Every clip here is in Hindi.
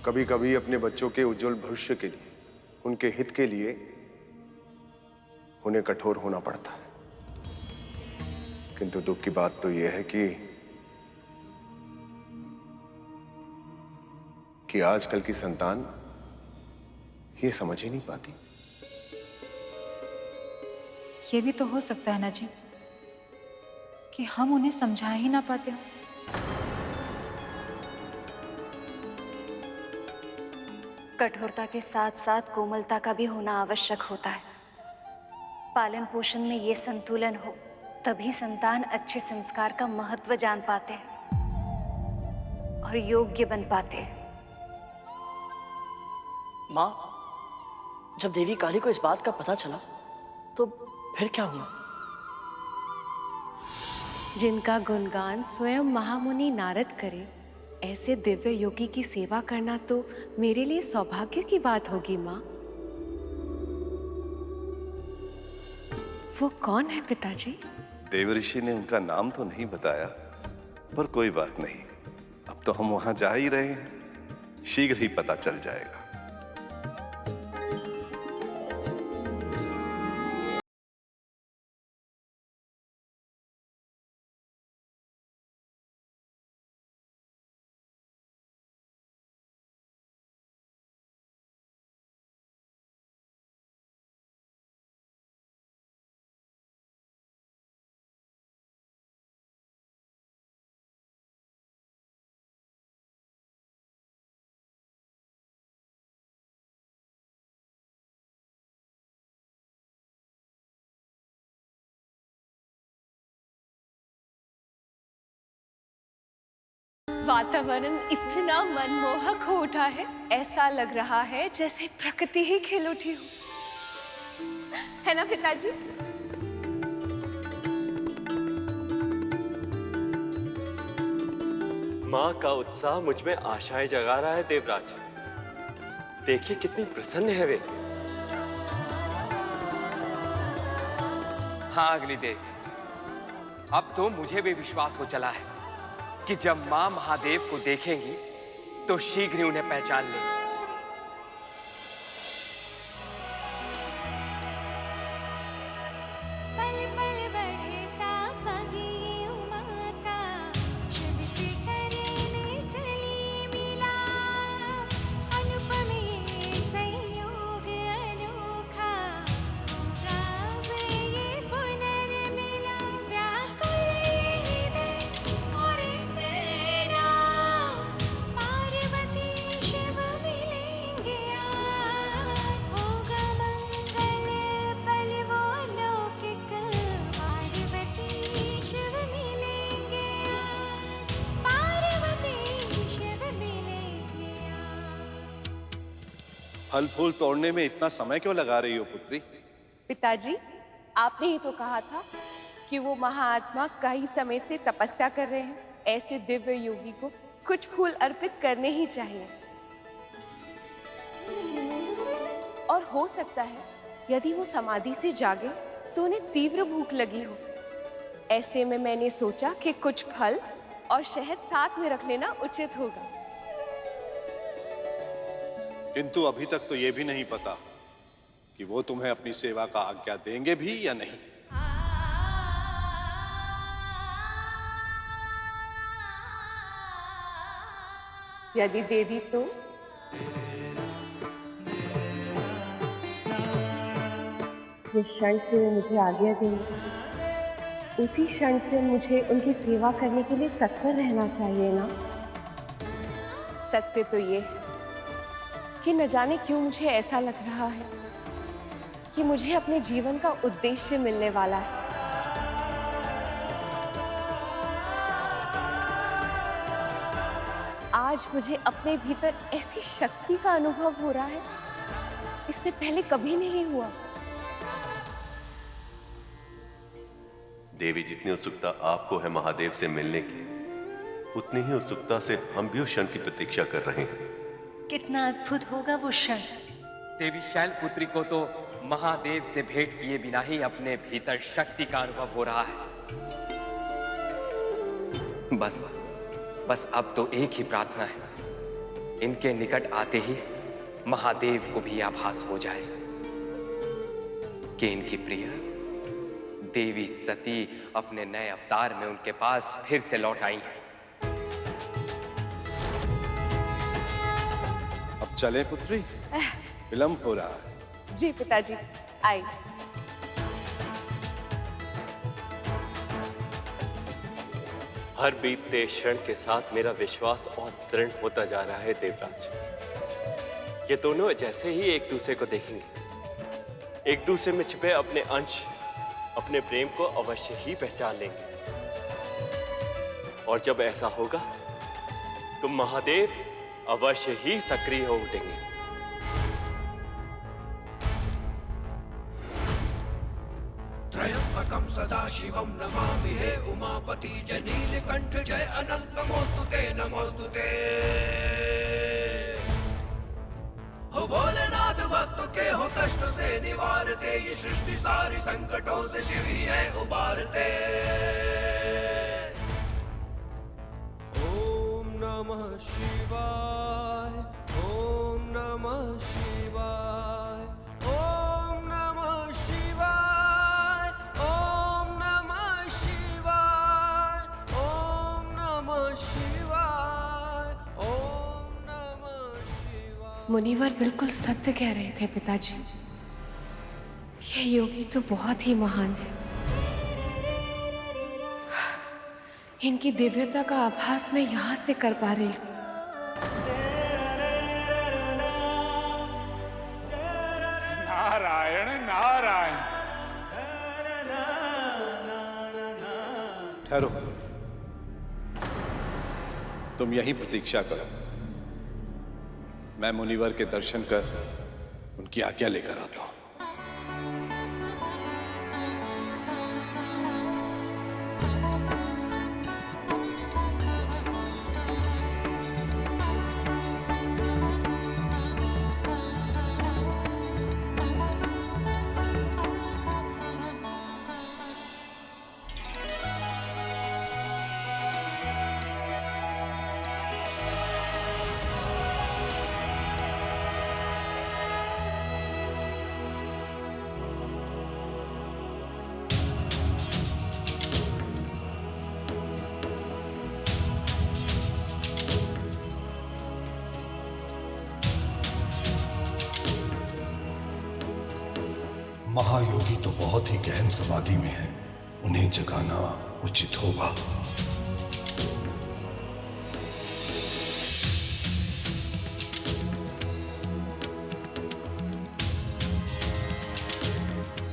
कभी कभी अपने बच्चों के उज्जवल भविष्य के लिए, उनके हित के लिए उन्हें कठोर होना पड़ता है। किंतु दुख की बात तो यह है कि आजकल की संतान ये समझ ही नहीं पाती। ये भी तो हो सकता है ना जी कि हम उन्हें समझा ही ना पाते हो। कठोरता के साथ साथ कोमलता का भी होना आवश्यक होता है। पालन पोषण में ये संतुलन हो तभी संतान अच्छे संस्कार का महत्व जान पाते हैं और योग्य बन पाते हैं। माँ, जब देवी काली को इस बात का पता चला तो फिर क्या हुआ? जिनका गुणगान स्वयं महामुनि नारद करे, ऐसे दिव्य योगी की सेवा करना तो मेरे लिए सौभाग्य की बात होगी माँ। वो कौन है पिताजी? देवऋषि ने उनका नाम तो नहीं बताया, पर कोई बात नहीं, अब तो हम वहां जा ही रहे हैं, शीघ्र ही पता चल जाएगा। वातावरण इतना मनमोहक हो उठा है, ऐसा लग रहा है जैसे प्रकृति ही खिल उठी हो, है ना पिताजी? माँ का उत्साह मुझ में आशाएं जगा रहा है देवराज। देखिए कितनी प्रसन्न है वे। हाँ अग्निदेव, अब तो मुझे भी विश्वास हो चला है कि जब मां महादेव को देखेंगी तो शीघ्र ही उन्हें पहचान लेंगी। फल फूल तोड़ने में इतना समय क्यों लगा रही हो पुत्री? पिताजी, आपने ही तो कहा था कि वो महाआत्मा कई समय से तपस्या कर रहे हैं, ऐसे दिव्य योगी को कुछ फूल अर्पित करने ही चाहिए। और हो सकता है यदि वो समाधि से जागे तो उन्हें तीव्र भूख लगी हो। ऐसे में मैंने सोचा कि कुछ फल और शहद साथ में रख लेना उचित होगा। किंतु अभी तक तो ये भी नहीं पता कि वो तुम्हें अपनी सेवा का आज्ञा देंगे भी या नहीं। यदि दे दी तो? जिस क्षण से वो मुझे आज्ञा देंगे, उसी क्षण से मुझे उनकी सेवा करने के लिए तत्पर रहना चाहिए ना। सत्य तो ये है कि न जाने क्यों मुझे ऐसा लग रहा है कि मुझे अपने जीवन का उद्देश्य मिलने वाला है। आज मुझे अपने भीतर ऐसी शक्ति का अनुभव हो रहा है, इससे पहले कभी नहीं हुआ। देवी, जितनी उत्सुकता आपको है महादेव से मिलने की, उतनी ही उत्सुकता से हम भी उस क्षण की प्रतीक्षा कर रहे हैं। कितना अद्भुत होगा वो क्षण। देवी शैलपुत्री को तो महादेव से भेंट किए बिना ही अपने भीतर शक्ति का अनुभव हो रहा है। बस अब तो एक ही प्रार्थना है इनके निकट आते ही महादेव को भी आभास हो जाए कि इनकी प्रिय देवी सती अपने नए अवतार में उनके पास फिर से लौट आई हैं। अब चले पुत्री, विलंब हो रहा है। जी पिताजी, आई। हर बीतते क्षण के साथ मेरा विश्वास और दृढ़ होता जा रहा है देवराज। ये दोनों जैसे ही एक दूसरे को देखेंगे, एक दूसरे में छिपे अपने अंश, अपने प्रेम को अवश्य ही पहचान लेंगे। और जब ऐसा होगा तो महादेव अवश्य ही सक्रिय हो उठेंगे। त्रयंबकं सदाशिवं नमामि हे उमापति जय नीलकंठ जय अनंत नमोस्तुते नमोस्तुते। हो भोलेनाथ भक्तों के हो कष्ट से निवारते, ये सृष्टि सारी संकटों से शिव ही है उबारते। ओम नमः शिवाय, ओम नमः शिवाय, ओम नमः शिवाय, ओम नमः शिवाय, ओम नमः शिवाय, ओम नमः शिवाय। मुनिवर बिल्कुल सत्य कह रहे थे पिताजी। ये योगी तो बहुत ही महान है। इनकी दिव्यता का आभास मैं यहाँ से कर पा रही हूँ। नारायण नारायण। ठहरो, तुम यहीं प्रतीक्षा करो। मैं मुनिवर के दर्शन कर उनकी आज्ञा लेकर आता हूं। महायोगी तो बहुत ही गहन समाधि में है, उन्हें जगाना उचित होगा।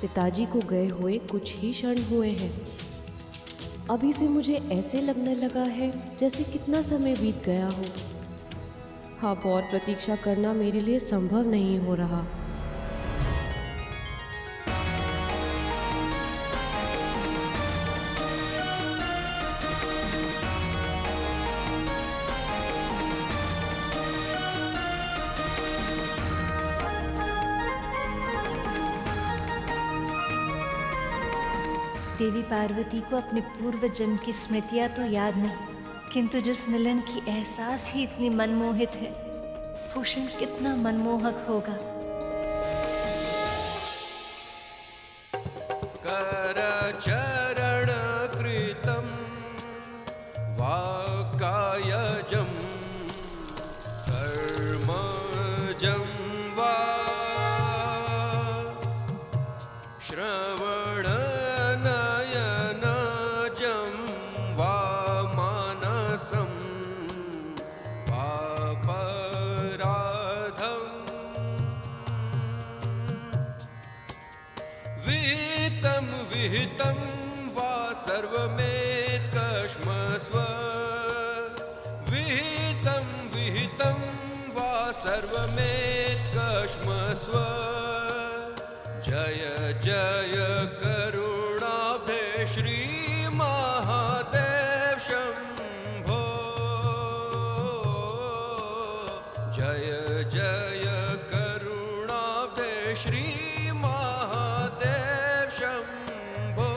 पिताजी को गए हुए कुछ ही क्षण हुए हैं। अभी से मुझे ऐसे लगने लगा है जैसे कितना समय बीत गया हो। अब और प्रतीक्षा करना मेरे लिए संभव नहीं हो रहा। देवी पार्वती को अपने पूर्व जन्म की स्मृतियां तो याद नहीं, किंतु जिस मिलन की एहसास ही इतनी मनमोहित है, भूषण कितना मनमोहक होगा। कर चरण कृतं वाकायजं कर्मजं वा श्रवण विहितं वा सर्वमेतकश्मस्व विहितं वा सर्वमेतकश्मस्व जय जय करुणाब्धे श्री महादेव शंभो जय जय करुणाब्धे श्री महादेव शंभो।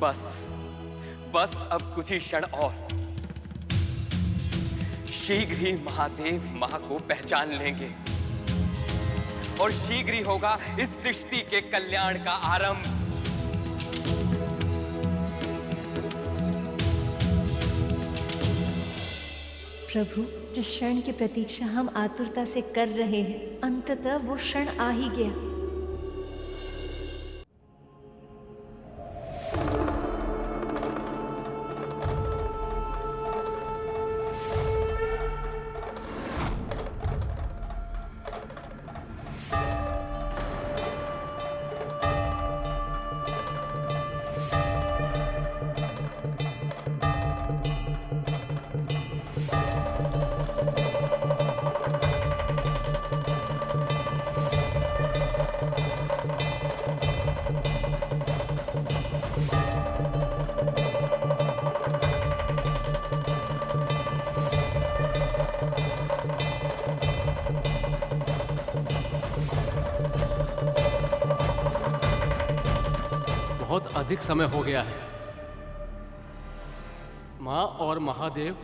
बस अब कुछ ही क्षण और शीघ्र ही महादेव मां को पहचान लेंगे और शीघ्र ही होगा इस सृष्टि के कल्याण का आरंभ। प्रभु, जिस क्षण की प्रतीक्षा हम आतुरता से कर रहे हैं, अंततः वो क्षण आ ही गया। बहुत अधिक समय हो गया है। माँ और महादेव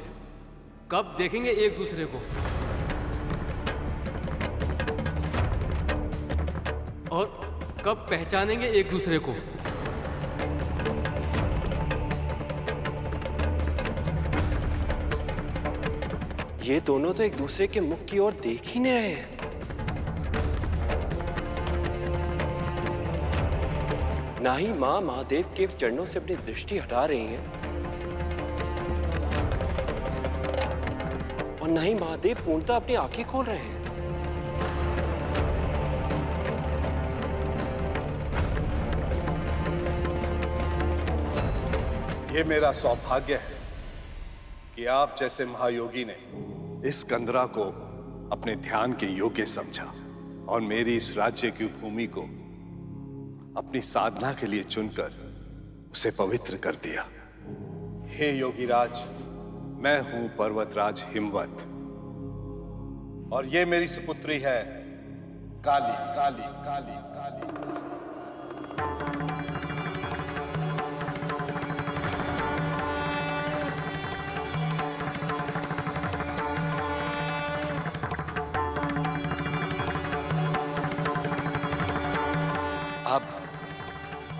कब देखेंगे एक दूसरे को और कब पहचानेंगे एक दूसरे को? ये दोनों तो एक दूसरे के मुख की ओर देख ही नहीं रहे हैं। ना ही मां महादेव के चरणों से अपनी दृष्टि हटा रही हैं और ना ही महादेव पूर्णतः अपनी आंखें खोल रहे हैं। ये मेरा सौभाग्य है कि आप जैसे महायोगी ने इस कंदरा को अपने ध्यान के योग्य समझा और मेरी इस राज्य की भूमि को अपनी साधना के लिए चुनकर उसे पवित्र कर दिया। हे योगीराज, मैं हूं पर्वतराज हिमवत और ये मेरी सुपुत्री है काली काली काली काली।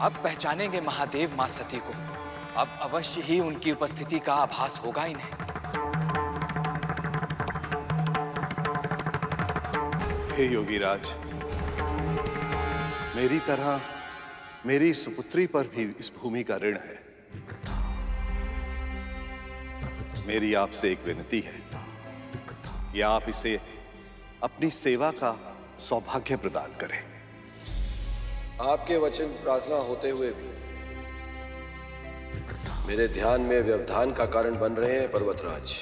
अब पहचानेंगे महादेव मां सती को। अब अवश्य ही उनकी उपस्थिति का आभास होगा इन्हें। हे योगीराज, मेरी तरह मेरी सुपुत्री पर भी इस भूमि का ऋण है। मेरी आपसे एक विनती है कि आप इसे अपनी सेवा का सौभाग्य प्रदान करें। आपके वचन प्रार्थना होते हुए भी मेरे ध्यान में व्यवधान का कारण बन रहे हैं पर्वतराज।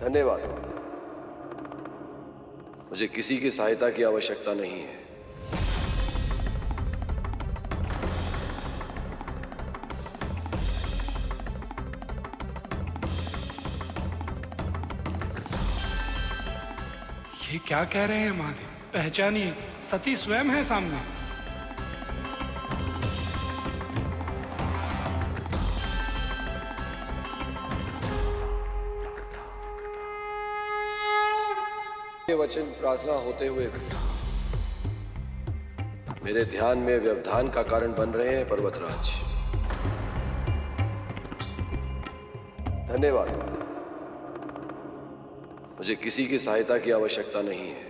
धन्यवाद, मुझे किसी की सहायता की आवश्यकता नहीं है। ये क्या कह रहे हैं महादेव? पहचानिए, सती स्वयं है सामने। के वचन प्रार्थना होते हुए भी मेरे ध्यान में व्यवधान का कारण बन रहे हैं पर्वतराज। धन्यवाद, मुझे किसी की सहायता की आवश्यकता नहीं है।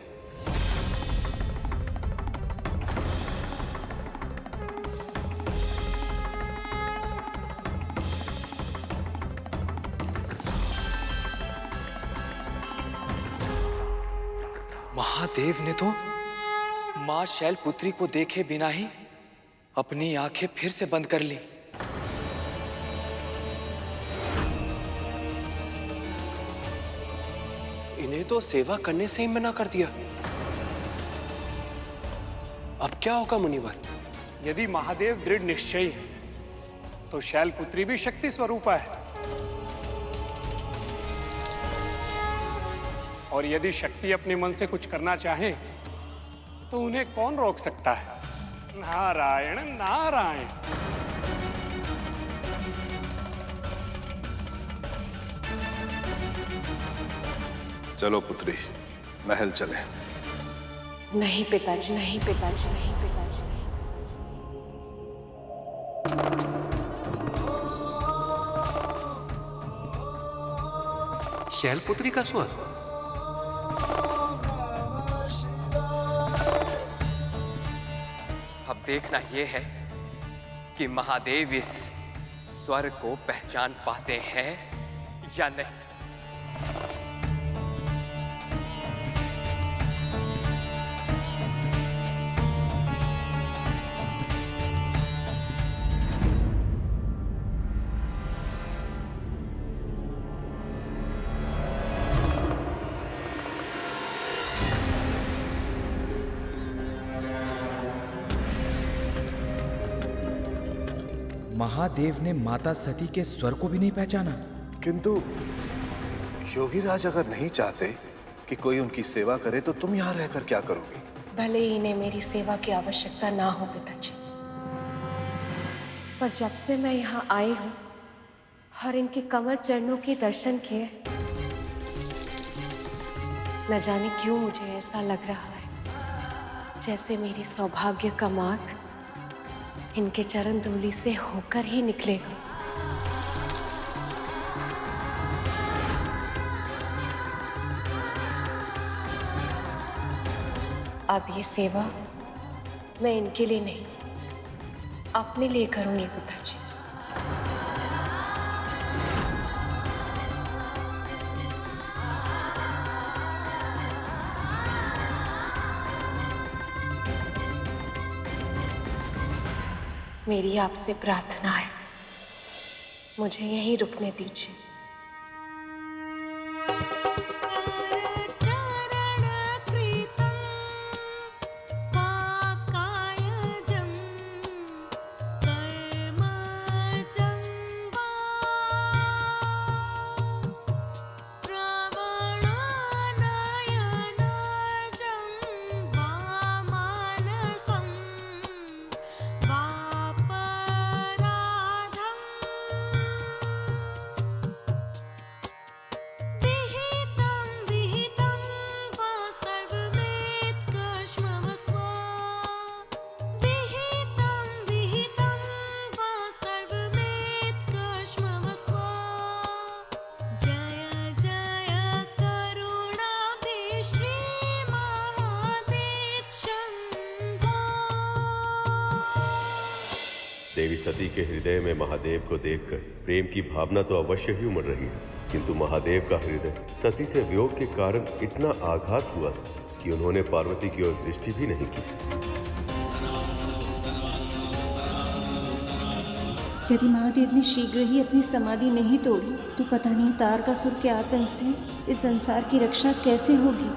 महादेव ने तो मां शैलपुत्री को देखे बिना ही अपनी आंखें फिर से बंद कर ली। इन्हें तो सेवा करने से ही मना कर दिया। अब क्या होगा मुनिवर? यदि महादेव दृढ़ निश्चयी है तो शैलपुत्री भी शक्ति स्वरूपा है, और यदि शक्ति अपने मन से कुछ करना चाहे तो उन्हें कौन रोक सकता है? नारायण नारायण। चलो पुत्री, महल चले। नहीं पिताजी, नहीं पिताजी, नहीं पिताजी। शैलपुत्री का स्वर। अब देखना यह है कि महादेव इस स्वर को पहचान पाते हैं या नहीं। महादेव ने माता सती के स्वर को भी नहीं पहचाना। किंतु योगीराज अगर नहीं चाहते कि कोई उनकी सेवा करे तो तुम यहाँ रहकर क्या करोगी? भले ही इन्हें मेरी सेवा की आवश्यकता ना हो पिताजी, पर जब से मैं यहाँ आई हूँ और इनके कमल चरणों के दर्शन किए, न जाने क्यों मुझे ऐसा लग रहा है जैसे मेरी सौभाग्य का मार्ग इनके चरण धूलि से होकर ही निकलेगा। अब ये सेवा मैं इनके लिए नहीं, अपने लिए करूंगी पिताजी। मेरी आपसे प्रार्थना है, मुझे यहीं रुकने दीजिए। देवी सती के हृदय में महादेव को देखकर प्रेम की भावना तो अवश्य ही उमड़ रही है, किंतु महादेव का हृदय सती से वियोग के कारण इतना आघात हुआ कि उन्होंने पार्वती की ओर दृष्टि भी नहीं की। यदि महादेव ने शीघ्र ही अपनी समाधि नहीं तोड़ी तो पता नहीं तारकासुर के आतंक से इस संसार की रक्षा कैसे होगी।